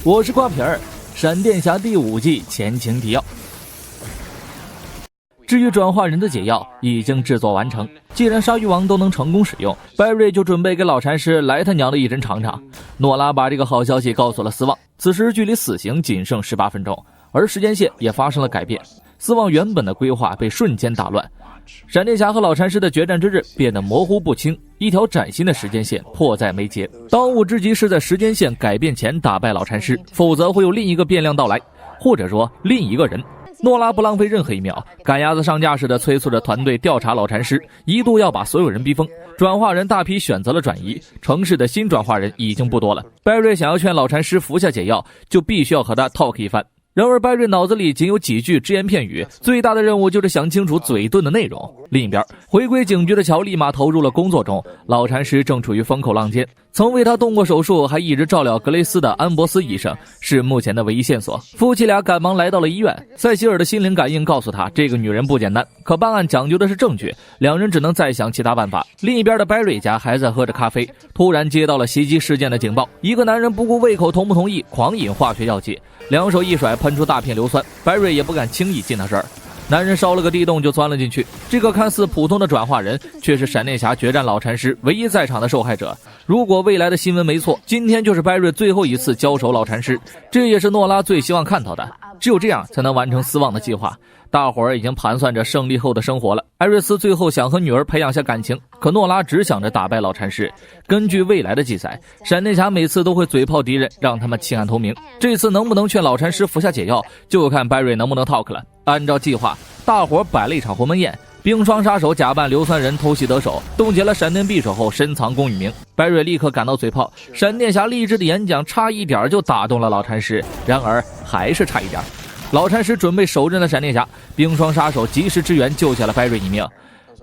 我是瓜皮儿，闪电侠第5季前情提要。至于转化人的解药已经制作完成，既然鲨鱼王都能成功使用，拜瑞就准备给老禅师来他娘的一针尝尝。诺拉把这个好消息告诉了斯旺，此时距离死刑仅剩18分钟，而时间线也发生了改变，斯旺原本的规划被瞬间打乱，闪电侠和老禅师的决战之日变得模糊不清，一条崭新的时间线迫在眉睫。当务之急是在时间线改变前打败老禅师，否则会有另一个变量到来，或者说另一个人。诺拉不浪费任何一秒，赶鸭子上架似的催促着团队调查老禅师，一度要把所有人逼疯。转化人大批选择了转移，城市的新转化人已经不多了。拜瑞想要劝老禅师服下解药，就必须要和他 talk 一番。然而拜瑞脑子里仅有几句只言片语，最大的任务就是想清楚嘴遁的内容。另一边，回归警局的乔立马投入了工作中，老禅师正处于风口浪尖，曾为他动过手术还一直照料格雷斯的安博斯医生是目前的唯一线索。夫妻俩赶忙来到了医院，塞西尔的心灵感应告诉他这个女人不简单，可办案讲究的是证据，两人只能再想其他办法。另一边的拜瑞家还在喝着咖啡，突然接到了袭击事件的警报，一个男人不顾胃口同不同意狂饮化学药剂，两手一甩喷出大片硫酸，拜瑞也不敢轻易近他这儿。男人烧了个地洞就钻了进去，这个看似普通的转化人却是闪电侠决战老禅师唯一在场的受害者。如果未来的新闻没错，今天就是拜瑞最后一次交手老禅师，这也是诺拉最希望看到的，只有这样才能完成斯旺的计划。大伙儿已经盘算着胜利后的生活了。艾瑞斯最后想和女儿培养下感情，可诺拉只想着打败老禅师。根据未来的记载，闪电侠每次都会嘴炮敌人，让他们弃暗投明。这次能不能劝老禅师服下解药，就看拜瑞能不能 talk 了。按照计划，大伙儿摆了一场鸿门宴，冰霜杀手假扮硫酸人偷袭得手，冻结了闪电匕首后深藏功与名。拜瑞立刻赶到嘴炮，闪电侠励志的演讲差一点就打动了老禅师，然而还是差一点。老禅师准备手刃了闪电侠，冰霜杀手及时支援救下了拜瑞一命。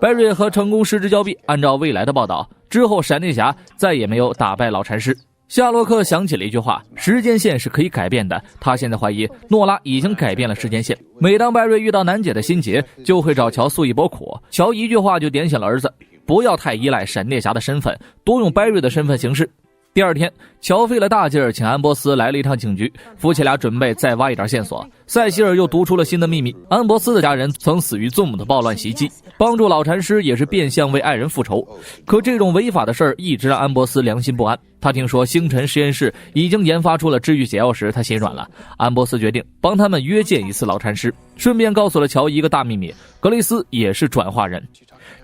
拜瑞和成功失之交臂，按照未来的报道，之后闪电侠再也没有打败老禅师。夏洛克想起了一句话，时间线是可以改变的，他现在怀疑诺拉已经改变了时间线。每当拜瑞遇到难解的心结，就会找乔诉一波苦，乔一句话就点醒了儿子，不要太依赖闪电侠的身份，多用拜瑞的身份行事。第二天，乔费了大劲儿请安博斯来了一趟警局，夫妻俩准备再挖一点线索。塞西尔又读出了新的秘密，安博斯的家人曾死于祖母的暴乱袭击，帮助老禅师也是变相为爱人复仇。可这种违法的事儿一直让安博斯良心不安。他听说星辰实验室已经研发出了治愈解药时，他心软了。安博斯决定帮他们约见一次老禅师，顺便告诉了乔一个大秘密，格雷斯也是转化人。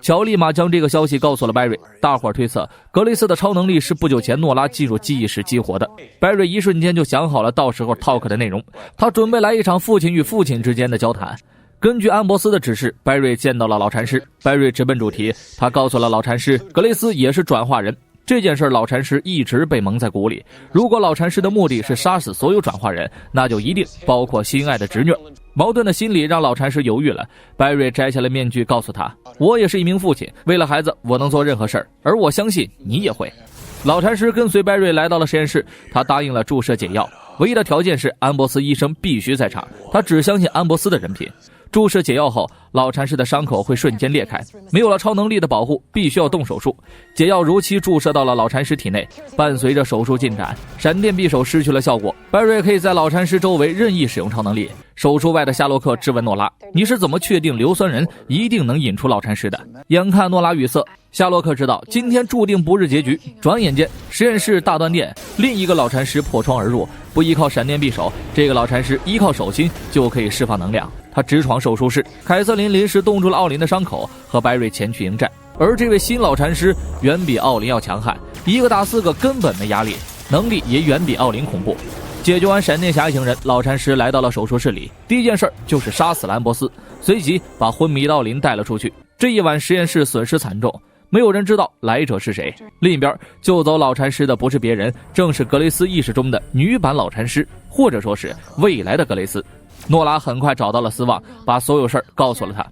乔立马将这个消息告诉了拜瑞，大伙儿推测格雷斯的超能力是不久前诺拉进入记忆时激活的。拜瑞一瞬间就想好了到时候 talk 的内容，他准备来一场父亲与父亲之间的交谈。根据安博斯的指示，拜瑞见到了老禅师，拜瑞直奔主题，他告诉了老禅师格雷斯也是转化人。这件事老禅师一直被蒙在鼓里，如果老禅师的目的是杀死所有转化人，那就一定包括心爱的侄女。矛盾的心理让老禅师犹豫了，拜瑞摘下了面具告诉他，我也是一名父亲，为了孩子我能做任何事儿，而我相信你也会。老禅师跟随拜瑞来到了实验室，他答应了注射解药，唯一的条件是安博斯医生必须在场，他只相信安博斯的人品。注射解药后，老禅师的伤口会瞬间裂开，没有了超能力的保护，必须要动手术。解药如期注射到了老禅师体内，伴随着手术进展，闪电匕首失去了效果，拜瑞可以在老禅师周围任意使用超能力。手术外的夏洛克质问诺拉，你是怎么确定硫酸人一定能引出老禅师的？眼看诺拉语塞，夏洛克知道今天注定不是结局。转眼间，实验室大断电，另一个老禅师破窗而入，不依靠闪电匕首，这个老禅师依靠手心就可以释放能量。他直闯手术室，凯瑟琳临时冻住了奥林的伤口，和拜瑞前去迎战。而这位新老禅师远比奥林要强悍，一个打4个根本没压力，能力也远比奥林恐怖。解决完闪电侠一行人，老禅师来到了手术室里，第一件事就是杀死了安博斯，随即把昏迷的奥林带了出去。这一晚实验室损失惨重，没有人知道来者是谁。另一边，救走老禅师的不是别人，正是格雷斯意识中的女版老禅师，或者说是未来的格雷斯。诺拉很快找到了斯旺，把所有事儿告诉了他。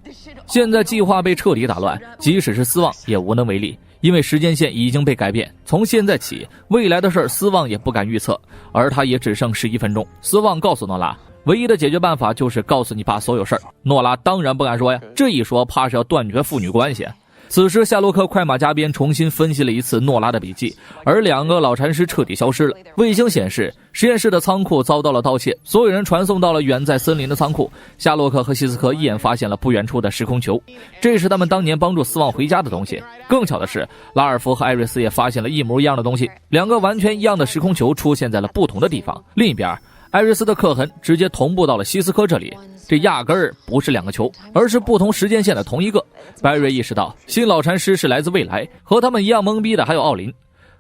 现在计划被彻底打乱，即使是斯旺也无能为力，因为时间线已经被改变。从现在起，未来的事儿斯旺也不敢预测，而他也只剩11分钟。斯旺告诉诺拉，唯一的解决办法就是告诉你爸所有事儿。诺拉当然不敢说呀，这一说怕是要断绝父女关系。此时夏洛克快马加鞭重新分析了一次诺拉的笔记，而2个老禅师彻底消失了。卫星显示实验室的仓库遭到了盗窃，所有人传送到了远在森林的仓库。夏洛克和希斯科一眼发现了不远处的时空球，这是他们当年帮助斯旺回家的东西。更巧的是，拉尔夫和艾瑞斯也发现了一模一样的东西，2个完全一样的时空球出现在了不同的地方。另一边，艾瑞斯的刻痕直接同步到了希斯科这里，这压根儿不是2个球，而是不同时间线的同一个。白瑞意识到新老禅师是来自未来，和他们一样懵逼的还有奥林。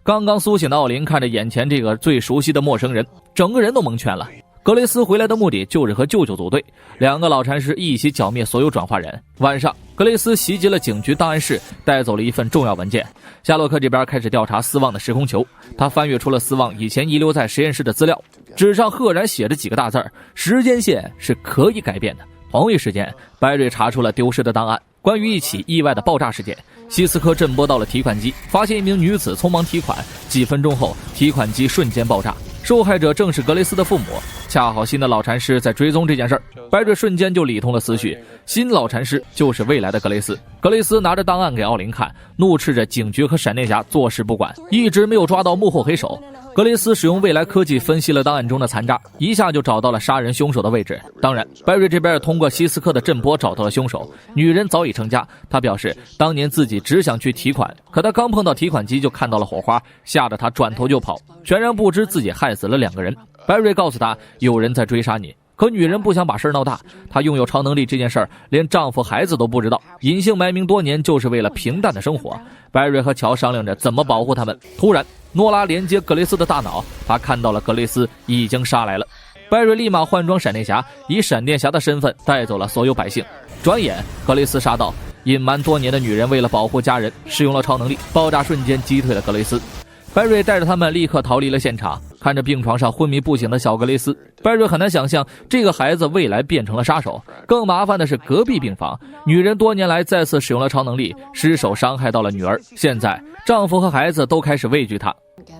刚刚苏醒的奥林看着眼前这个最熟悉的陌生人，整个人都蒙圈了。格雷斯回来的目的就是和舅舅组队，2个老禅师一起剿灭所有转化人。晚上，格雷斯袭击了警局档案室，带走了一份重要文件。夏洛克这边开始调查斯旺的时空球，他翻阅出了斯旺以前遗留在实验室的资料，纸上赫然写着几个大字：时间线是可以改变的。同一时间，白瑞查出了丢失的档案，关于一起意外的爆炸事件。希斯科震波到了提款机，发现一名女子匆忙提款，几分钟后提款机瞬间爆炸，受害者正是格雷斯的父母。恰好新的老禅师在追踪这件事儿，白瑞瞬间就理通了思绪，新老禅师就是未来的格雷斯。格雷斯拿着档案给奥林看，怒斥着警局和闪电侠坐视不管，一直没有抓到幕后黑手。格雷斯使用未来科技分析了档案中的残渣，一下就找到了杀人凶手的位置。当然，白瑞这边通过希斯科的震波找到了凶手，女人早已成家。他表示当年自己只想去提款，可他刚碰到提款机就看到了火花，吓得他转头就跑，全然不知自己害死了2个人。白瑞告诉他有人在追杀你，可女人不想把事闹大，她拥有超能力这件事儿连丈夫孩子都不知道，隐姓埋名多年就是为了平淡的生活。白瑞和乔商量着怎么保护他们，突然诺拉连接格雷斯的大脑，他看到了格雷斯已经杀来了。白瑞立马换装闪电侠，以闪电侠的身份带走了所有百姓。转眼格雷斯杀到，隐瞒多年的女人为了保护家人使用了超能力，爆炸瞬间击退了格雷斯。白瑞带着他们立刻逃离了现场，看着病床上昏迷不醒的小格雷斯，白瑞很难想象这个孩子未来变成了杀手。更麻烦的是隔壁病房，女人多年来再次使用了超能力，失手伤害到了女儿，现在丈夫和孩子都开始畏惧她。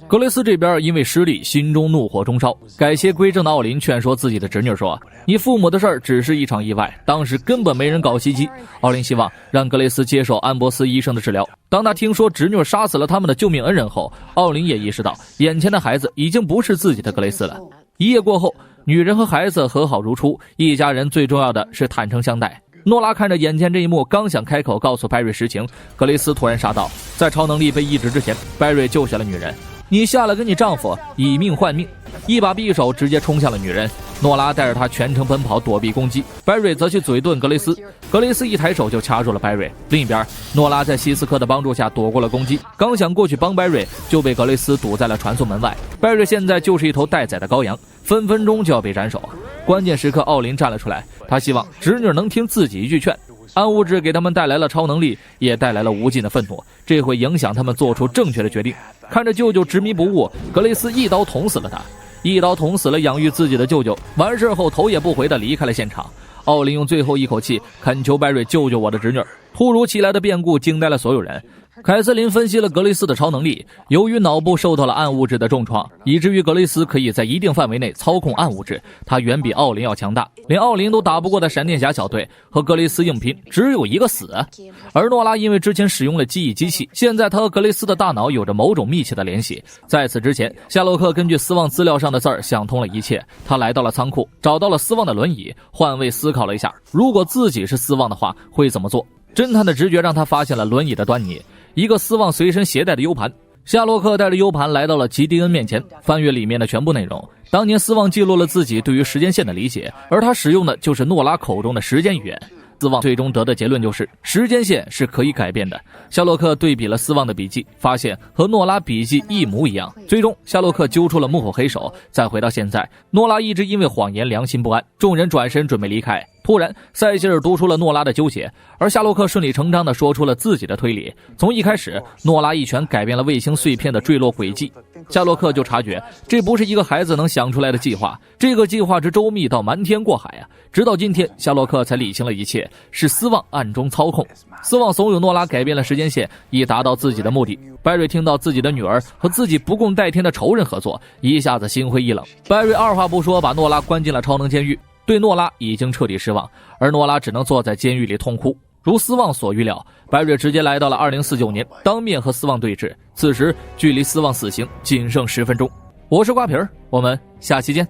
格雷斯这边因为失利，心中怒火中烧。改邪归正的奥林劝说自己的侄女说：“你父母的事儿只是一场意外，当时根本没人搞袭击。”奥林希望让格雷斯接受安博斯医生的治疗。当他听说侄女杀死了他们的救命恩人后，奥林也意识到眼前的孩子已经不是自己的格雷斯了。一夜过后，女人和孩子和好如初，一家人最重要的是坦诚相待。诺拉看着眼前这一幕，刚想开口告诉白瑞实情，格雷斯突然杀到，在超能力被抑制之前，白瑞救下了女人。你下来跟你丈夫以命换命，一把匕首直接冲向了女人。诺拉带着她全程奔跑躲避攻击，白瑞则去嘴遁格雷斯，格雷斯一抬手就掐住了白瑞。另一边，诺拉在希斯科的帮助下躲过了攻击，刚想过去帮白瑞，就被格雷斯堵在了传送门外。白瑞现在就是一头待宰的羔羊，分分钟就要被斩首。关键时刻，奥林站了出来，他希望侄女能听自己一句劝。暗物质给他们带来了超能力，也带来了无尽的愤怒，这会影响他们做出正确的决定。看着舅舅执迷不悟，格雷斯一刀捅死了他，一刀捅死了养育自己的舅舅。完事后头也不回地离开了现场。奥林用最后一口气恳求白瑞救救我的侄女。突如其来的变故惊呆了所有人。凯瑟琳分析了格雷斯的超能力，由于脑部受到了暗物质的重创，以至于格雷斯可以在一定范围内操控暗物质，他远比奥林要强大，连奥林都打不过的闪电侠小队和格雷斯硬拼，只有一个死。而诺拉因为之前使用了记忆机器，现在他和格雷斯的大脑有着某种密切的联系。在此之前，夏洛克根据斯旺资料上的字儿想通了一切，他来到了仓库，找到了斯旺的轮椅，换位思考了一下，如果自己是斯旺的话会怎么做。侦探的直觉让他发现了轮椅的端倪，一个斯旺随身携带的 U 盘。夏洛克带着 U 盘来到了吉迪恩面前，翻阅里面的全部内容。当年斯旺记录了自己对于时间线的理解，而他使用的就是诺拉口中的时间语言。斯旺最终得的结论就是时间线是可以改变的。夏洛克对比了斯旺的笔记，发现和诺拉笔记一模一样。最终夏洛克揪出了幕后黑手。再回到现在，诺拉一直因为谎言良心不安，众人转身准备离开，突然塞西尔读出了诺拉的纠结，而夏洛克顺理成章地说出了自己的推理。从一开始，诺拉一拳改变了卫星碎片的坠落轨迹，夏洛克就察觉这不是一个孩子能想出来的计划，这个计划之周密到瞒天过海啊！直到今天，夏洛克才理清了一切，是斯旺暗中操控。斯旺怂恿诺拉改变了时间线，以达到自己的目的。白瑞听到自己的女儿和自己不共戴天的仇人合作，一下子心灰意冷。白瑞二话不说把诺拉关进了超能监狱，对诺拉已经彻底失望，而诺拉只能坐在监狱里痛哭。如斯旺所预料，白瑞直接来到了2049年，当面和斯旺对峙。此时距离斯旺死刑仅剩10分钟。我是瓜皮儿，我们下期见。